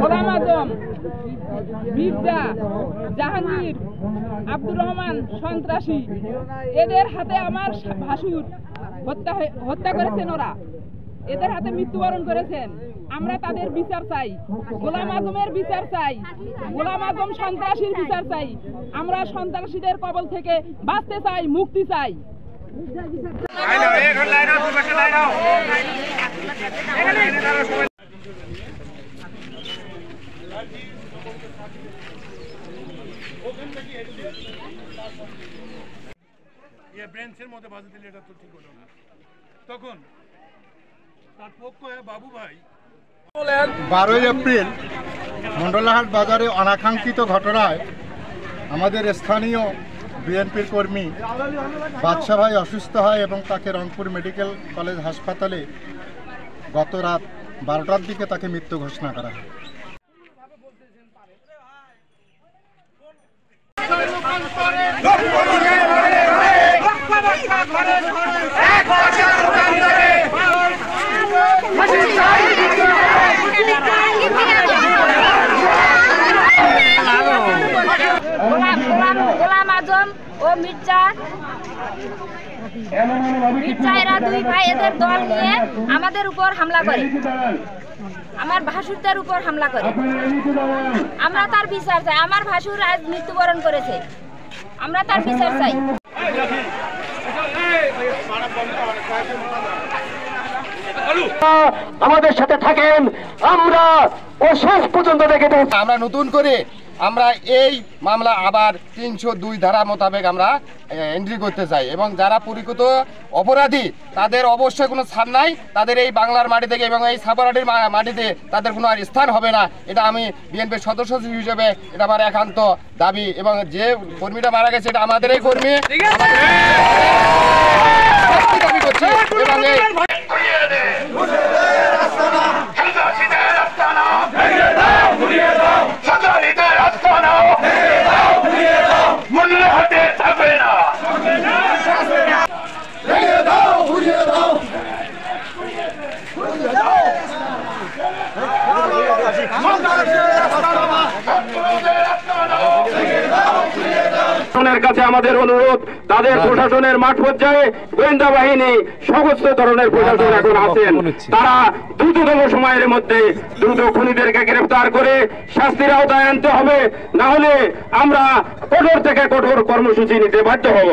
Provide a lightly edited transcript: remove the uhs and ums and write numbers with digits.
গোলাম আজম, মির্জা, জাহাঙ্গীর, আব্দুর রহমান সন্ত্রাসী, এদের হাতে আমার ভাসুর হত্যা করেছেন। ওরা এদের হাতে মৃত্যুবরণ করেছেন। আমরা তাদের বিচার চাই, গোলাম আজমের বিচার চাই, গোলাম আজম সন্ত্রাসীর বিচার চাই। আমরা সন্ত্রাসীদের কবল থেকে বাঁচতে চাই, মুক্তি চাই। ব্রেঞ্চের মধ্যে বাজে দিলে এটা তো ঠিক হলো না। তখন তার পক্ষ বাবু ভাই 12 এপ্রিল মন্ডলাহাট বাজারে অনাকাঙ্ক্ষিত ঘটনায় আমাদের স্থানীয় বিএনপির কর্মী বাদশা ভাই অসুস্থ হয় এবং তাকে রংপুর মেডিকেল কলেজ হাসপাতালে গত রাত 12টার দিকে তাকে মৃত্যু ঘোষণা করা হয়। গোলাম আজম ও মির্জা এরা দুই ভাই এদের দল নিয়ে আমাদের উপর হামলা করে, আমার ভাসুরদের উপর হামলা করে। আমরা তার বিচার চাই। আমার ভাসুর আজ মৃত্যুবরণ করেছে, আমরা তার বিচার চাই। আমাদের সাথে থাকেন, আমরা ও শেষ পর্যন্ত দেখে দেব। আমরা নতুন করে আমরা এই মামলা আবার 302 ধারা মোতাবেক আমরা এন্ট্রি করতে চাই এবং যারা পরিচিত অপরাধী তাদের অবশ্যই কোনো ছাড় নাই। তাদের এই বাংলার মাটি থেকে এবং এই সাপারাটির মাটিতে তাদের কোনো আর স্থান হবে না। এটা আমি বিএনপির সদস্য হিসেবে এটা আমার একান্ত দাবি। এবং যে কর্মীটা মারা গেছে এটা আমাদেরই কর্মী, দাবি করছি। এবং এই কাছে আমাদের অনুরোধ, তাদের প্রশাসনের মাঠ পর্যায়ে গোয়েন্দা বাহিনী সমস্ত ধরনের প্রশাসন এখন আছেন, তারা দ্রুততম সময়ের মধ্যে দ্রুত খুনিদেরকে গ্রেফতার করে শাস্তির আওতায় আনতে হবে, না হলে আমরা কঠোর থেকে কঠোর কর্মসূচি নিতে বাধ্য হব।